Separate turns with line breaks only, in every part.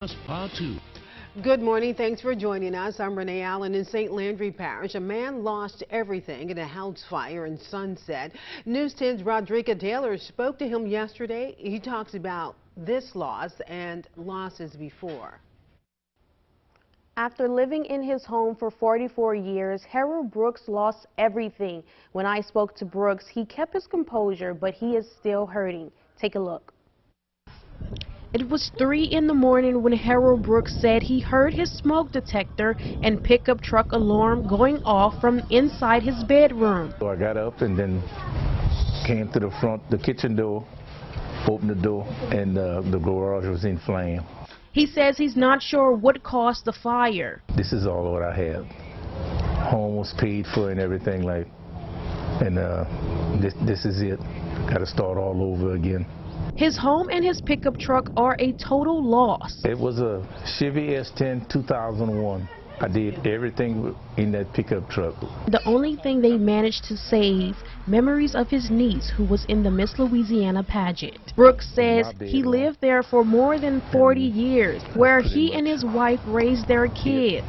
Passe Partout.
Good morning. Thanks for joining us. I'm Renee Allen in St. Landry Parish. A man lost everything in a house fire in Sunset. News 10's Rodrika Taylor spoke to him yesterday. He talks about this loss and losses before.
After living in his home for 44 years, Harold Brooks lost everything. When I spoke to Brooks, he kept his composure, but he is still hurting. Take a look. It was 3 in the morning when Harold Brooks said he heard his smoke detector and pickup truck alarm going off from inside his bedroom.
So I got up and then came to the front, the kitchen door, opened the door, and the garage was in flame.
He says he's not sure what caused the fire.
This is all what I had. Home was paid for and everything, and this is it. Got to start all over again.
His home and his pickup truck are a total loss.
It was a Chevy S10 2001. I did everything in that pickup truck.
The only thing they managed to save, memories of his niece who was in the Miss Louisiana pageant. Brooks says he lived there for more than 40 years, where he and his wife raised their kids.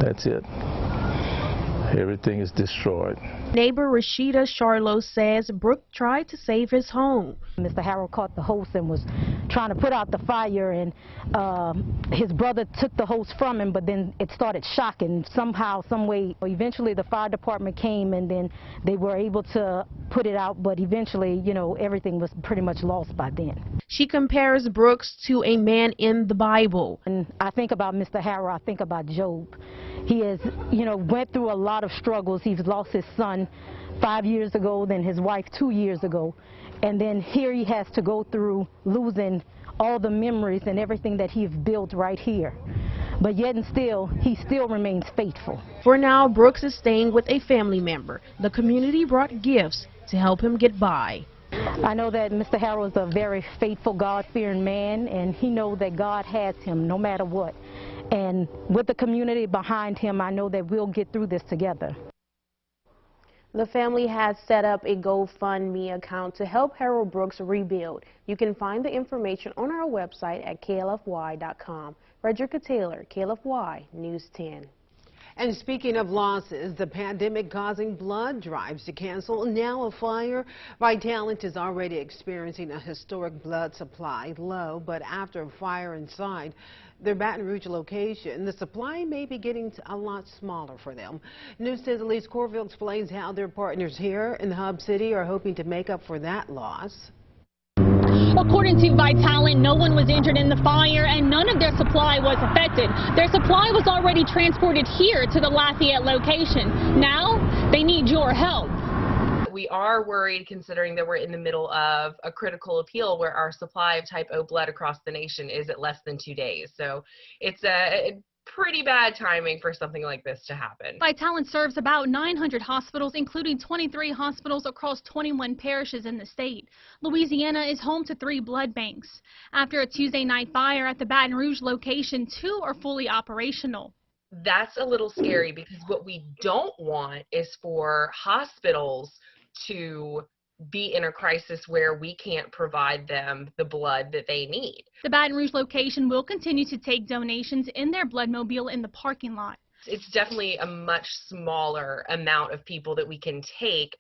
That's it. Everything is destroyed.
Neighbor Rashida Charlo says Brooks tried to save his home.
Mr. Harold caught the hose and was trying to put out the fire, and his brother took the hose from him, but then it started shocking somehow, some way. Eventually the fire department came and then they were able to put it out, but eventually, you know, everything was pretty much lost by then.
She compares Brooks to a man in the Bible.
And I think about Mr. Harold, I think about Job. He has, you know, went through a lot of struggles. He's lost his son 5 years ago, then his wife 2 years ago. And then here he has to go through losing all the memories and everything that he's built right here. But yet and still, he still remains faithful.
For now, Brooks is staying with a family member. The community brought gifts to help him get by.
I know that Mr. Harold is a very faithful, God-fearing man, and he knows that God has him no matter what. And with the community behind him, I know that we'll get through this together.
The family has set up a GoFundMe account to help Harold Brooks rebuild. You can find the information on our website at klfy.com. Rodrika Taylor, KLFY News 10.
And speaking of losses, the pandemic causing blood drives to cancel. Now a fire. Vitalant is already experiencing a historic blood supply low, but after a fire inside their Baton Rouge location, the supply may be getting a lot smaller for them. News 10's Elise Corville explains how their partners here in the Hub City are hoping to make up for that loss.
According to Vitalant, no one was injured in the fire and none of their supply was affected. Their supply was already transported here to the Lafayette location. Now they need your help.
We are worried considering that we're in the middle of a critical appeal where our supply of type O blood across the nation is at less than 2 days. So it's a pretty bad timing for something like this to happen.
Vitalant serves about 900 hospitals, including 23 hospitals across 21 parishes in the state. Louisiana is home to 3 blood banks. After a Tuesday night fire at the Baton Rouge location, 2 are fully operational.
That's a little scary because what we don't want is for hospitals to be in a crisis where we can't provide them the blood that they need.
The Baton Rouge location will continue to take donations in their bloodmobile in the parking lot.
It's definitely a much smaller amount of people that we can take.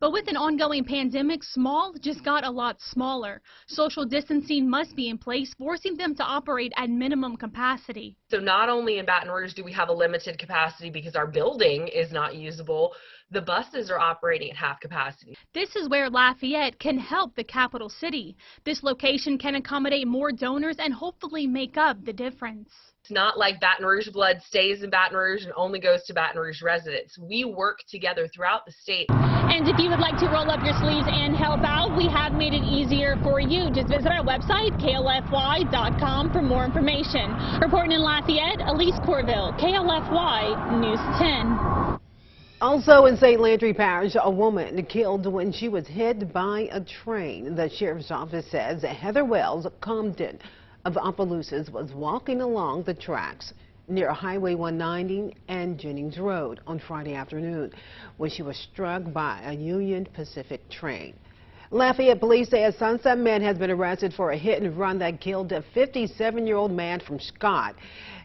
But with an ongoing pandemic, small just got a lot smaller. Social distancing must be in place, forcing them to operate at minimum capacity.
So not only in Baton Rouge do we have a limited capacity because our building is not usable, the buses are operating at half capacity.
This is where Lafayette can help the capital city. This location can accommodate more donors and hopefully make up the difference.
It's not like Baton Rouge blood stays in Baton Rouge and only goes to Baton Rouge residents. We work together throughout the state.
And if you would like to roll up your sleeves and help out, we have made it easier for you. Just visit our website, klfy.com, for more information. Reporting in Lafayette, Elise Corville, KLFY News 10.
Also in St. Landry Parish, a woman killed when she was hit by a train. The sheriff's office says Heather Wells Compton of Opelousas was walking along the tracks near Highway 190 and Jennings Road on Friday afternoon when she was struck by a Union Pacific train. Lafayette police say a Sunset man has been arrested for a hit and run that killed a 57-year-old man from Scott.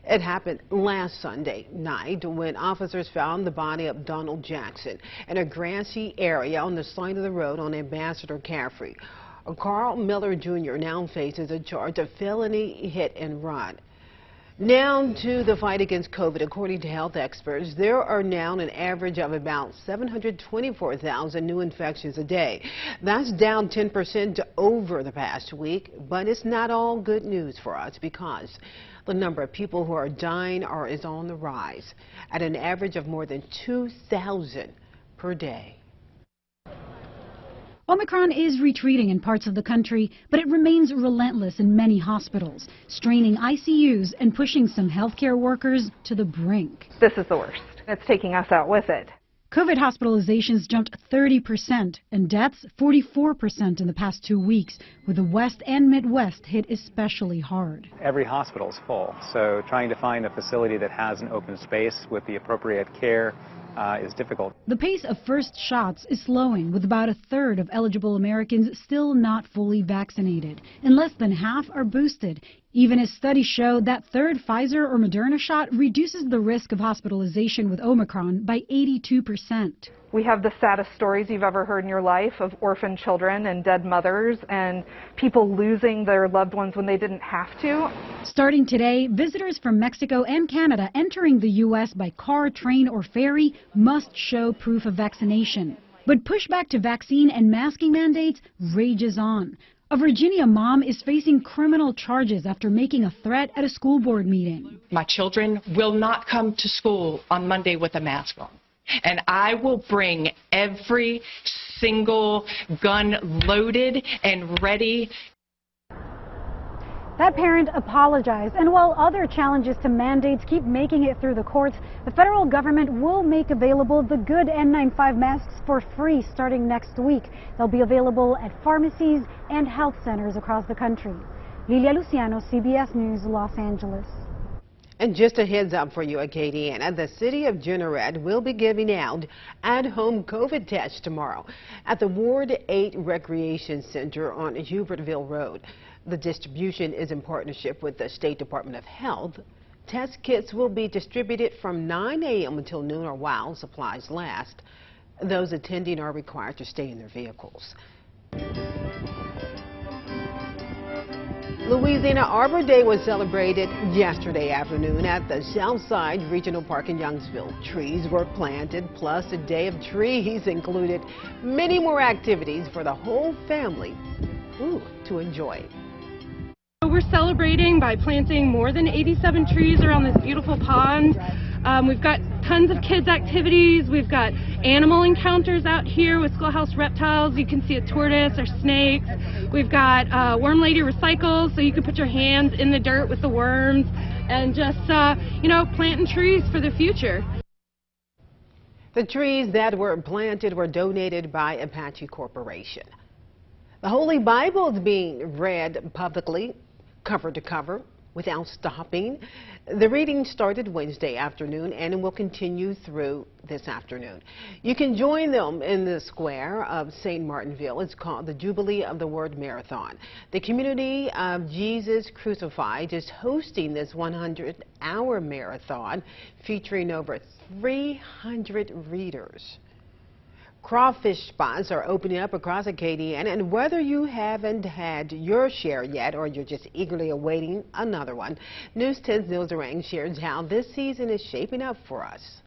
It happened last Sunday night when officers found the body of Donald Jackson in a grassy area on the side of the road on Ambassador Caffrey. Carl Miller Jr. now faces a charge of felony hit and run. Now to the fight against COVID. According to health experts, there are now an average of about 724,000 new infections a day. That's down 10% over the past week, but it's not all good news for us because the number of people who are dying is on the rise at an average of more than 2,000 per day.
Omicron is retreating in parts of the country, but it remains relentless in many hospitals, straining ICUs and pushing some healthcare workers to the brink.
This is the worst. It's taking us out with it.
COVID hospitalizations jumped 30% and deaths 44% in the past 2 weeks, with the West and Midwest hit especially hard.
Every hospital is full, so trying to find a facility that has an open space with the appropriate care is difficult.
The pace of first shots is slowing, with about a third of eligible Americans still not fully vaccinated, and less than half are boosted. Even as studies show that third Pfizer or Moderna shot reduces the risk of hospitalization with Omicron by 82%.
We have the saddest stories you've ever heard in your life of orphan children and dead mothers and people losing their loved ones when they didn't have to.
Starting today, visitors from Mexico and Canada entering the U.S. by car, train, or ferry must show proof of vaccination. But pushback to vaccine and masking mandates rages on. A Virginia mom is facing criminal charges after making a threat at a school board meeting.
My children will not come to school on Monday with a mask on. And I will bring every single gun loaded and ready.
That parent apologized, and while other challenges to mandates keep making it through the courts, the federal government will make available the good N95 masks for free starting next week. They'll be available at pharmacies and health centers across the country. Lilia Luciano, CBS News, Los Angeles.
And just a heads up for you at KDN, the city of Jeanerette will be giving out at-home COVID tests tomorrow at the Ward 8 Recreation Center on Hubertville Road. The distribution is in partnership with the State Department of Health. Test kits will be distributed from 9 a.m. until noon or while supplies last. Those attending are required to stay in their vehicles. Louisiana Arbor Day was celebrated yesterday afternoon at the Southside Regional Park in Youngsville. Trees were planted, plus a day of trees included many more activities for the whole family to enjoy.
We're celebrating by planting more than 87 trees around this beautiful pond. We've got tons of kids activities. We've got animal encounters out here with schoolhouse reptiles. You can see a tortoise or snakes. We've got Worm Lady Recycle, so you can put your hands in the dirt with the worms and just, planting trees for the future.
The trees that were planted were donated by Apache Corporation. The Holy Bible is being read publicly, cover to cover, without stopping. The reading started Wednesday afternoon and it will continue through this afternoon. You can join them in the square of St. Martinville. It's called the Jubilee of the Word Marathon. The Community of Jesus Crucified is hosting this 100-hour marathon featuring over 300 readers. Crawfish spots are opening up across Acadiana, and whether you haven't had your share yet or you're just eagerly awaiting another one, News 10's Neil Zarang shares how this season is shaping up for us.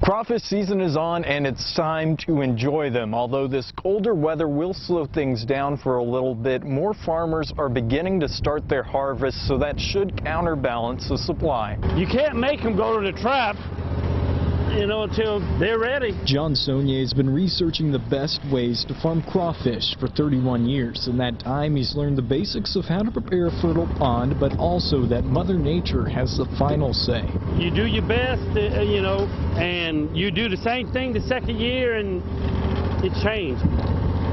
Crawfish season is on and it's time to enjoy them. Although this colder weather will slow things down for a little bit, more farmers are beginning to start their harvest, so that should counterbalance the supply.
You can't make them go to the trap, until they're ready.
John Saunier has been researching the best ways to farm crawfish for 31 years. In that time, he's learned the basics of how to prepare a fertile pond, but also that Mother Nature has the final say.
You do your best, and you do the same thing the second year, and it changed.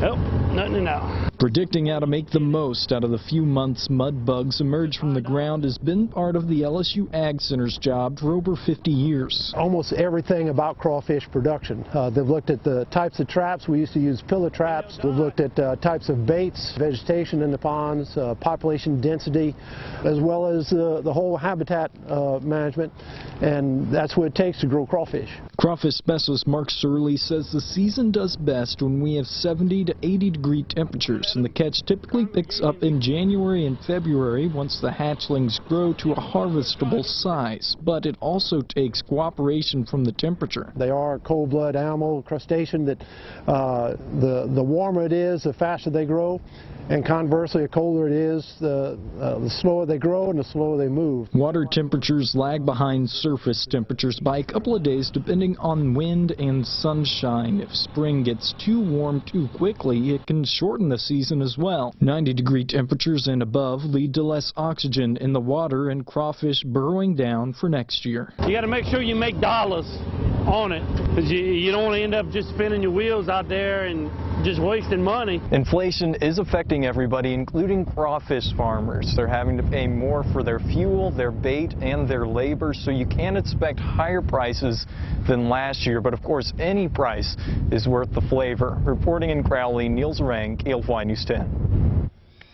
Oh, nothing now.
Predicting how to make the most out of the few months mud bugs emerge from the ground has been part of the LSU Ag Center's job for over 50 years.
Almost everything about crawfish production. They've looked at the types of traps. We used to use pillar traps. We've looked at types of baits, vegetation in the ponds, population density, as well as the whole habitat management, and that's what it takes to grow crawfish.
Crawfish specialist Mark Surley says the season does best when we have 70 to 80 degree temperatures, and the catch typically picks up in January and February once the hatchlings grow to a harvestable size. But it also takes cooperation from the temperature.
They are a cold-blood animal, crustacean, that the warmer it is, the faster they grow. And conversely, the colder it is, the slower they grow and the slower they move.
Water temperatures lag behind surface temperatures by a couple of days depending on wind and sunshine. If spring gets too warm too quickly, it can shorten the season as well. 90-degree temperatures and above lead to less oxygen in the water and crawfish burrowing down for next year.
You got to make sure you make dollars on it, because you don't want to end up just spinning your wheels out there and just wasting money.
Inflation is affecting everybody, including crawfish farmers. They're having to pay more for their fuel, their bait, and their labor, so you can expect higher prices than last year. But of course, any price is worth the flavor. Reporting in Crowley, Neil Zarang, KLFY News 10.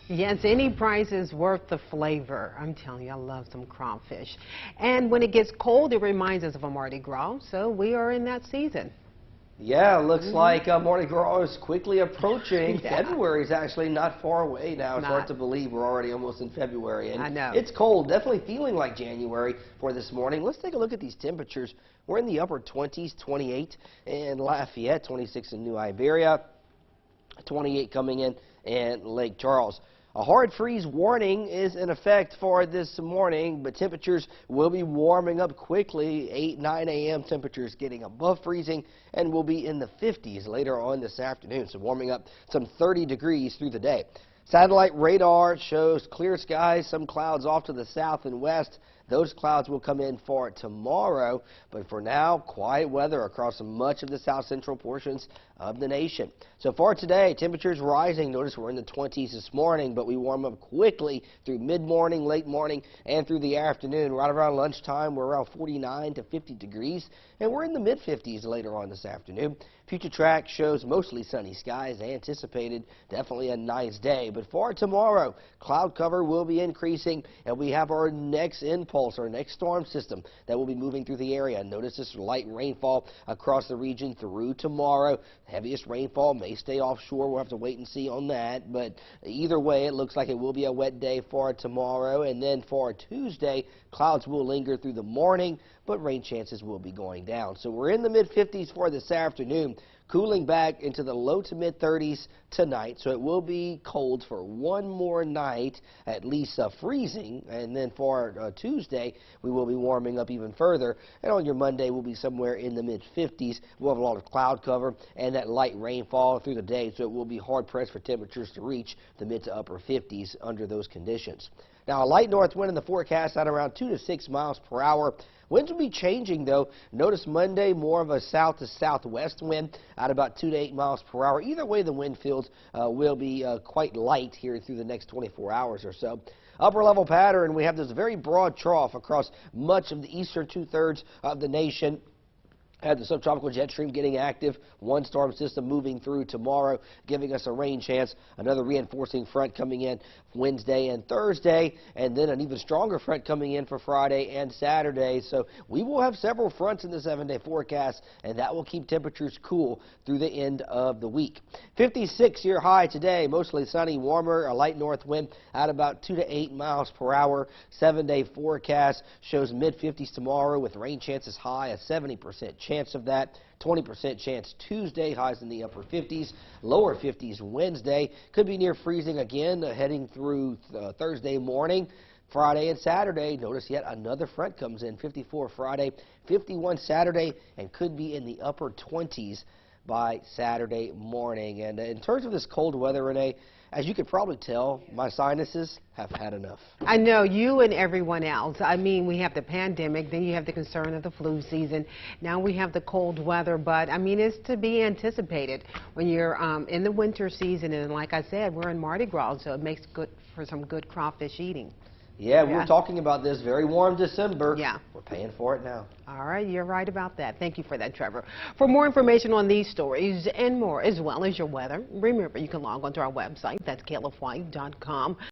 Yes, any price is worth the flavor. I'm telling you, I love some crawfish. And when it gets cold, it reminds us of a Mardi Gras, so we are in that season.
Yeah, it looks like Mardi Gras is quickly approaching.
Yeah.
February is actually not far away now. It's hard to believe we're already almost in February. And
I know.
It's cold, definitely feeling like January for this morning. Let's take a look at these temperatures. We're in the upper 20s, 28 in Lafayette, 26 in New Iberia, 28 coming in Lake Charles. A hard freeze warning is in effect for this morning, but temperatures will be warming up quickly. 8, 9 a.m. temperatures getting above freezing and will be in the 50s later on this afternoon, so warming up some 30 degrees through the day. Satellite radar shows clear skies, some clouds off to the south and west. Those clouds will come in for tomorrow, but for now, quiet weather across much of the south central portions of the nation. So far today, temperatures rising. Notice we're in the 20s this morning, but we warm up quickly through mid-morning, late morning, and through the afternoon. Right around lunchtime, we're around 49 to 50 degrees, and we're in the mid-50s later on this afternoon. Future track shows mostly sunny skies anticipated. Definitely a nice day. But for tomorrow, cloud cover will be increasing, and we have our next impulse, our next storm system that will be moving through the area. Notice this light rainfall across the region through tomorrow. Heaviest rainfall may stay offshore. We'll have to wait and see on that. But either way, it looks like it will be a wet day for tomorrow. And then for Tuesday, clouds will linger through the morning, but rain chances will be going down. So we're in the mid-50s for this afternoon, cooling back into the low to mid-30s tonight. So it will be cold for one more night, at least freezing. And then for Tuesday, we will be warming up even further. And on your Monday, we'll be somewhere in the mid-50s. We'll have a lot of cloud cover and that light rainfall through the day. So it will be hard-pressed for temperatures to reach the mid to upper 50s under those conditions. Now, a light north wind in the forecast at around 2 to 6 miles per hour. Winds will be changing, though. Notice Monday, more of a south to southwest wind at about 2 to 8 miles per hour. Either way, the wind fields will be quite light here through the next 24 hours or so. Upper level pattern, we have this very broad trough across much of the eastern two-thirds of the nation. Had the subtropical jet stream getting active, one storm system moving through tomorrow, giving us a rain chance. Another reinforcing front coming in Wednesday and Thursday, and then an even stronger front coming in for Friday and Saturday. So we will have several fronts in the 7-day forecast, and that will keep temperatures cool through the end of the week. 56-year high today, mostly sunny, warmer, a light north wind at about 2 to 8 miles per hour. 7-day forecast shows mid-50s tomorrow with rain chances high, a 70% chance of that. 20% chance Tuesday, highs in the upper 50s, lower 50s Wednesday. Could be near freezing again heading through Thursday morning. Friday and Saturday, notice yet another front comes in, 54 Friday, 51 Saturday, and could be in the upper 20s by Saturday morning. And in terms of this cold weather, Renee, as you could probably tell, my sinuses have had enough.
I know, you and everyone else. I mean, we have the pandemic, then you have the concern of the flu season. Now we have the cold weather, but I mean, it's to be anticipated when you're in the winter season. And like I said, we're in Mardi Gras, so it makes good for some good crawfish eating.
Yeah, we were talking about this very warm December.
Yeah.
We're paying for it now.
All right, you're right about that. Thank you for that, Trevor. For more information on these stories and more, as well as your weather, remember you can log on to our website. That's KLFY.com.